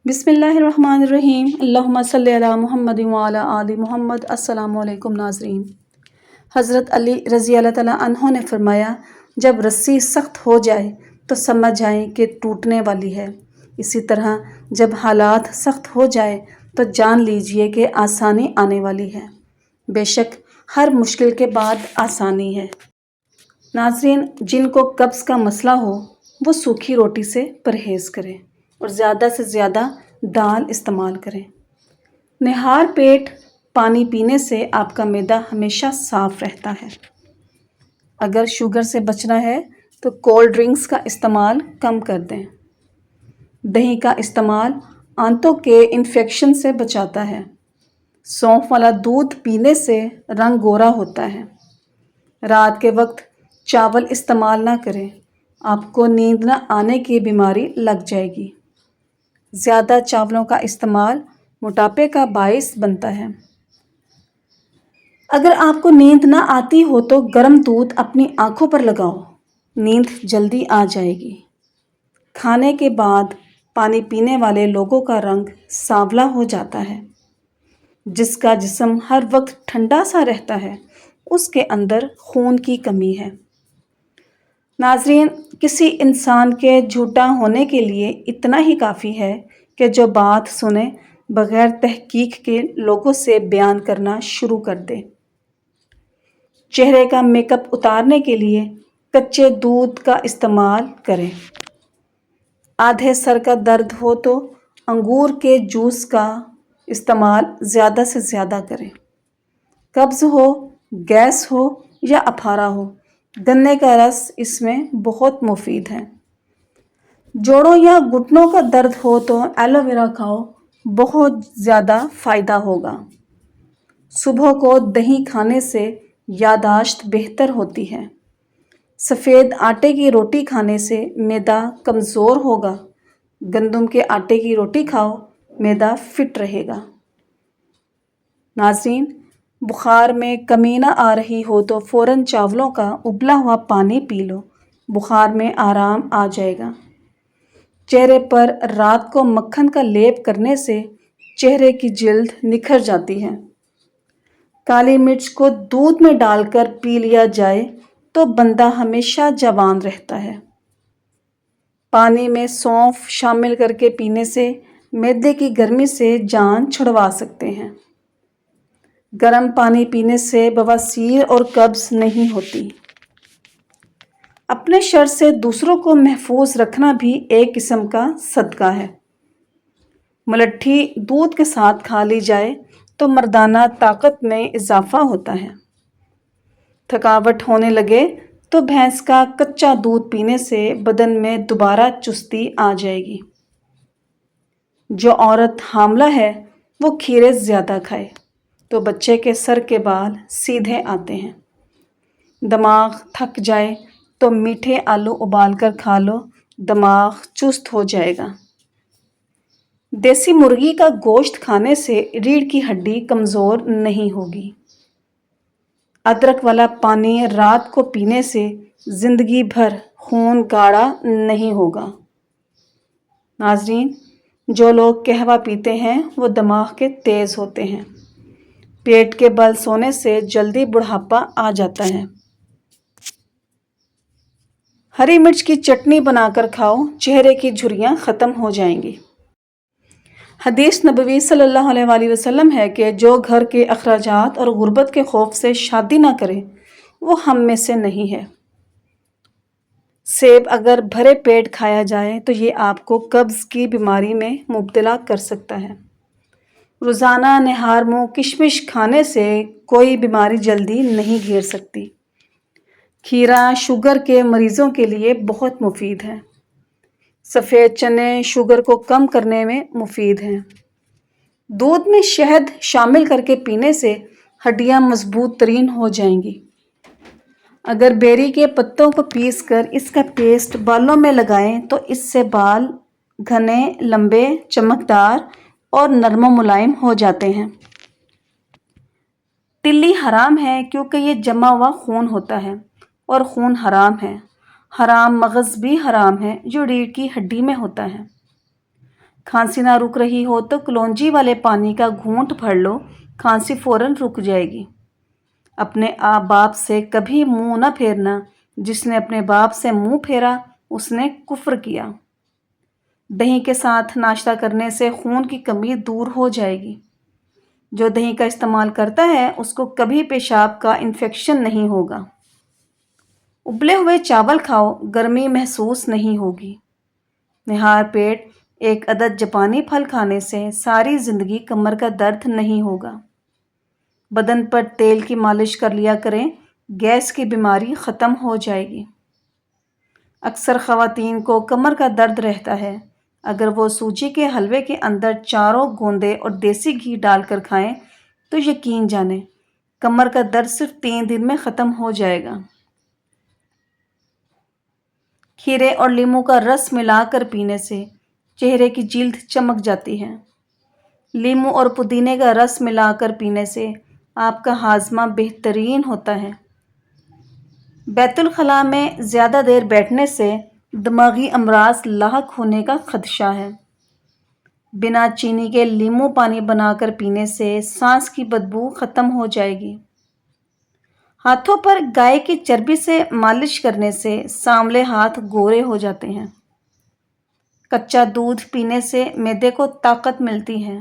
بسم اللہ الرحمن الرحیم، اللہم صلی علی محمد وعلی آل محمد۔ السلام علیکم ناظرین۔ حضرت علی رضی اللہ تعالیٰ عنہ نے فرمایا، جب رسی سخت ہو جائے تو سمجھ جائیں کہ ٹوٹنے والی ہے، اسی طرح جب حالات سخت ہو جائے تو جان لیجئے کہ آسانی آنے والی ہے۔ بے شک ہر مشکل کے بعد آسانی ہے۔ ناظرین، جن کو قبض کا مسئلہ ہو وہ سوکھی روٹی سے پرہیز کریں اور زیادہ سے زیادہ دال استعمال کریں۔ نہار پیٹ پانی پینے سے آپ کا معدہ ہمیشہ صاف رہتا ہے۔ اگر شوگر سے بچنا ہے تو کولڈ ڈرنکس کا استعمال کم کر دیں۔ دہی کا استعمال آنتوں کے انفیکشن سے بچاتا ہے۔ سونف والا دودھ پینے سے رنگ گورا ہوتا ہے۔ رات کے وقت چاول استعمال نہ کریں، آپ کو نیند نہ آنے کی بیماری لگ جائے گی۔ زیادہ چاولوں کا استعمال موٹاپے کا باعث بنتا ہے۔ اگر آپ کو نیند نہ آتی ہو تو گرم دودھ اپنی آنکھوں پر لگاؤ، نیند جلدی آ جائے گی۔ کھانے کے بعد پانی پینے والے لوگوں کا رنگ سانولا ہو جاتا ہے۔ جس کا جسم ہر وقت ٹھنڈا سا رہتا ہے، اس کے اندر خون کی کمی ہے۔ ناظرین، کسی انسان کے جھوٹا ہونے کے لیے اتنا ہی کافی ہے کہ جو بات سنے بغیر تحقیق کے لوگوں سے بیان کرنا شروع کر دے۔ چہرے کا میک اپ اتارنے کے لیے کچے دودھ کا استعمال کریں۔ آدھے سر کا درد ہو تو انگور کے جوس کا استعمال زیادہ سے زیادہ کریں۔ قبض ہو، گیس ہو یا اپھارا ہو، گنے کا رس اس میں بہت مفید ہے۔ جوڑوں یا گھٹنوں کا درد ہو تو ایلو ویرا کھاؤ، بہت زیادہ فائدہ ہوگا۔ صبح کو دہی کھانے سے یادداشت بہتر ہوتی ہے۔ سفید آٹے کی روٹی کھانے سے معدہ کمزور ہوگا۔ گندم کے آٹے کی روٹی کھاؤ، معدہ فٹ رہے گا۔ ناظرین، بخار میں کمی نہ آ رہی ہو تو فوراً چاولوں کا ابلا ہوا پانی پی لو، بخار میں آرام آ جائے گا۔ چہرے پر رات کو مکھن کا لیپ کرنے سے چہرے کی جلد نکھر جاتی ہے۔ کالی مرچ کو دودھ میں ڈال کر پی لیا جائے تو بندہ ہمیشہ جوان رہتا ہے۔ پانی میں سونف شامل کر کے پینے سے معدے کی گرمی سے جان چھڑوا سکتے ہیں۔ گرم پانی پینے سے بواسیر اور قبض نہیں ہوتی۔ اپنے شر سے دوسروں کو محفوظ رکھنا بھی ایک قسم کا صدقہ ہے۔ ملٹھی دودھ کے ساتھ کھا لی جائے تو مردانہ طاقت میں اضافہ ہوتا ہے۔ تھکاوٹ ہونے لگے تو بھینس کا کچا دودھ پینے سے بدن میں دوبارہ چستی آ جائے گی۔ جو عورت حاملہ ہے وہ کھیرے زیادہ کھائے تو بچے کے سر کے بال سیدھے آتے ہیں۔ دماغ تھک جائے تو میٹھے آلو ابال کر کھا لو، دماغ چست ہو جائے گا۔ دیسی مرغی کا گوشت کھانے سے ریڑھ کی ہڈی کمزور نہیں ہوگی۔ ادرک والا پانی رات کو پینے سے زندگی بھر خون گاڑھا نہیں ہوگا۔ ناظرین، جو لوگ قہوہ پیتے ہیں وہ دماغ کے تیز ہوتے ہیں۔ پیٹ کے بل سونے سے جلدی بڑھاپا آ جاتا ہے۔ ہری مرچ کی چٹنی بنا کر کھاؤ، چہرے کی جھریاں ختم ہو جائیں گی۔ حدیث نبوی صلی اللہ علیہ وآلہ وسلم ہے کہ جو گھر کے اخراجات اور غربت کے خوف سے شادی نہ کرے وہ ہم میں سے نہیں ہے۔ سیب اگر بھرے پیٹ کھایا جائے تو یہ آپ کو قبض کی بیماری میں مبتلا کر سکتا ہے۔ روزانہ نہار منہ کشمش کھانے سے کوئی بیماری جلدی نہیں گھیر سکتی۔ کھیرا شوگر کے مریضوں کے لیے بہت مفید ہے۔ سفید چنے شوگر کو کم کرنے میں مفید ہیں۔ دودھ میں شہد شامل کر کے پینے سے ہڈیاں مضبوط ترین ہو جائیں گی۔ اگر بیری کے پتوں کو پیس کر اس کا پیسٹ بالوں میں لگائیں تو اس سے بال گھنے، لمبے، چمکدار اور نرم و ملائم ہو جاتے ہیں۔ تلی حرام ہے کیونکہ یہ جمع ہوا خون ہوتا ہے اور خون حرام ہے۔ حرام مغز بھی حرام ہے جو ریڑھ کی ہڈی میں ہوتا ہے۔ کھانسی نہ رک رہی ہو تو کلونجی والے پانی کا گھونٹ بھر لو، کھانسی فوراً رک جائے گی۔ اپنے باپ سے کبھی منہ نہ پھیرنا، جس نے اپنے باپ سے منہ پھیرا اس نے کفر کیا۔ دہی کے ساتھ ناشتہ کرنے سے خون کی کمی دور ہو جائے گی۔ جو دہی کا استعمال کرتا ہے اس کو کبھی پیشاب کا انفیکشن نہیں ہوگا۔ ابلے ہوئے چاول کھاؤ، گرمی محسوس نہیں ہوگی۔ نہار پیٹ ایک عدد جاپانی پھل کھانے سے ساری زندگی کمر کا درد نہیں ہوگا۔ بدن پر تیل کی مالش کر لیا کریں، گیس کی بیماری ختم ہو جائے گی۔ اکثر خواتین کو کمر کا درد رہتا ہے، اگر وہ سوجی کے حلوے کے اندر چاروں گوندے اور دیسی گھی ڈال کر کھائیں تو یقین جانیں کمر کا درد صرف 3 دن میں ختم ہو جائے گا۔ کھیرے اور لیموں کا رس ملا کر پینے سے چہرے کی جلد چمک جاتی ہے۔ لیموں اور پودینے کا رس ملا کر پینے سے آپ کا ہاضمہ بہترین ہوتا ہے۔ بیت الخلاء میں زیادہ دیر بیٹھنے سے دماغی امراض لاحق ہونے کا خدشہ ہے۔ بنا چینی کے لیموں پانی بنا کر پینے سے سانس کی بدبو ختم ہو جائے گی۔ ہاتھوں پر گائے کی چربی سے مالش کرنے سے سانولے ہاتھ گورے ہو جاتے ہیں۔ کچا دودھ پینے سے معدے کو طاقت ملتی ہے۔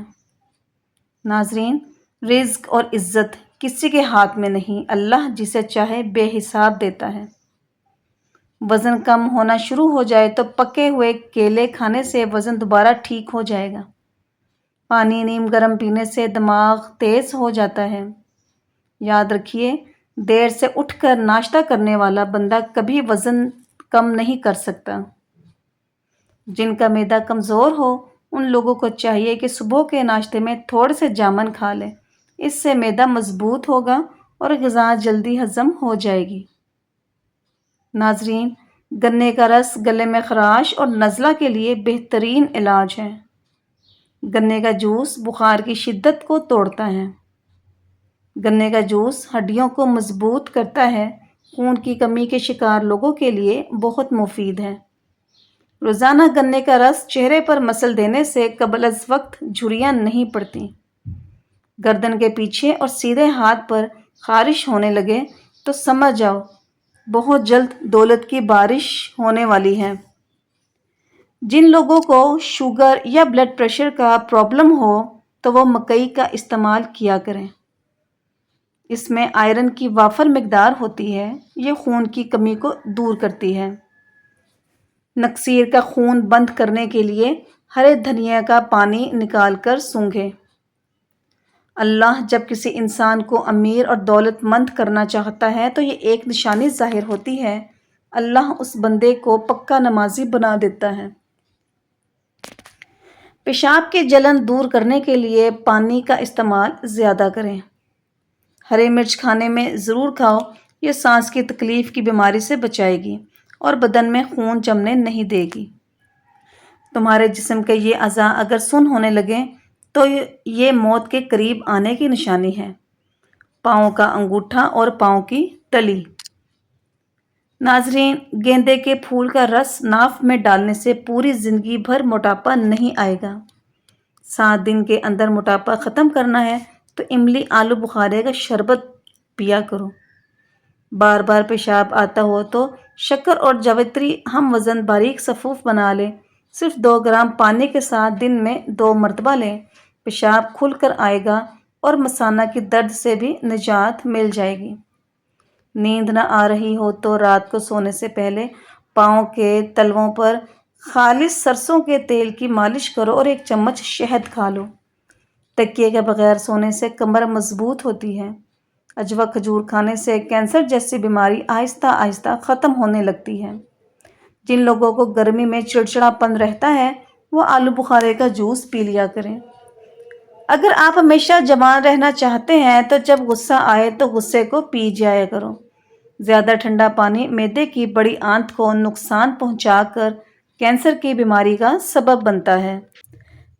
ناظرین، رزق اور عزت کسی کے ہاتھ میں نہیں، اللہ جسے چاہے بے حساب دیتا ہے۔ وزن کم ہونا شروع ہو جائے تو پکے ہوئے کیلے کھانے سے وزن دوبارہ ٹھیک ہو جائے گا۔ پانی نیم گرم پینے سے دماغ تیز ہو جاتا ہے۔ یاد رکھیے، دیر سے اٹھ کر ناشتہ کرنے والا بندہ کبھی وزن کم نہیں کر سکتا۔ جن کا معدہ کمزور ہو ان لوگوں کو چاہیے کہ صبح کے ناشتے میں تھوڑے سے جامن کھا لیں، اس سے معدہ مضبوط ہوگا اور غذا جلدی ہضم ہو جائے گی۔ ناظرین، گنے کا رس گلے میں خراش اور نزلہ کے لیے بہترین علاج ہے۔ گنے کا جوس بخار کی شدت کو توڑتا ہے۔ گنے کا جوس ہڈیوں کو مضبوط کرتا ہے، خون کی کمی کے شکار لوگوں کے لیے بہت مفید ہے۔ روزانہ گنے کا رس چہرے پر مسل دینے سے قبل از وقت جھریاں نہیں پڑتی۔ گردن کے پیچھے اور سیدھے ہاتھ پر خارش ہونے لگے تو سمجھ جاؤ بہت جلد دولت کی بارش ہونے والی ہے۔ جن لوگوں کو شوگر یا بلڈ پریشر کا پرابلم ہو تو وہ مکئی کا استعمال کیا کریں۔ اس میں آئرن کی وافر مقدار ہوتی ہے، یہ خون کی کمی کو دور کرتی ہے۔ نکسیر کا خون بند کرنے کے لیے ہرے دھنیا کا پانی نکال کر سونگھیں۔ اللہ جب کسی انسان کو امیر اور دولت مند کرنا چاہتا ہے تو یہ ایک نشانی ظاہر ہوتی ہے، اللہ اس بندے کو پکا نمازی بنا دیتا ہے۔ پیشاب کی جلن دور کرنے کے لیے پانی کا استعمال زیادہ کریں۔ ہری مرچ کھانے میں ضرور کھاؤ، یہ سانس کی تکلیف کی بیماری سے بچائے گی اور بدن میں خون جمنے نہیں دے گی۔ تمہارے جسم کے یہ اعضاء اگر سن ہونے لگیں تو یہ موت کے قریب آنے کی نشانی ہے۔ پاؤں کا انگوٹھا اور پاؤں کی تلی۔ ناظرین، گیندے کے پھول کا رس ناف میں ڈالنے سے پوری زندگی بھر موٹاپا نہیں آئے گا۔ 7 دن کے اندر موٹاپا ختم کرنا ہے تو املی آلو بخارے کا شربت پیا کرو۔ بار بار پیشاب آتا ہو تو شکر اور جوتری ہم وزن باریک صفوف بنا لیں، صرف 2 گرام پانی کے ساتھ دن میں 2 مرتبہ لیں، پیشاب کھل کر آئے گا اور مثانہ کی درد سے بھی نجات مل جائے گی۔ نیند نہ آ رہی ہو تو رات کو سونے سے پہلے پاؤں کے تلووں پر خالص سرسوں کے تیل کی مالش کرو اور 1 چمچ شہد کھا لو۔ تکیے کے بغیر سونے سے کمر مضبوط ہوتی ہے۔ عجوا کھجور کھانے سے کینسر جیسی بیماری آہستہ آہستہ ختم ہونے لگتی ہے۔ جن لوگوں کو گرمی میں چڑچڑا پن رہتا ہے وہ آلو بخارے کا جوس پی لیا کریں۔ اگر آپ ہمیشہ جوان رہنا چاہتے ہیں تو جب غصہ آئے تو غصے کو پی جایا کرو۔ زیادہ ٹھنڈا پانی معدے کی بڑی آنت کو نقصان پہنچا کر کینسر کی بیماری کا سبب بنتا ہے۔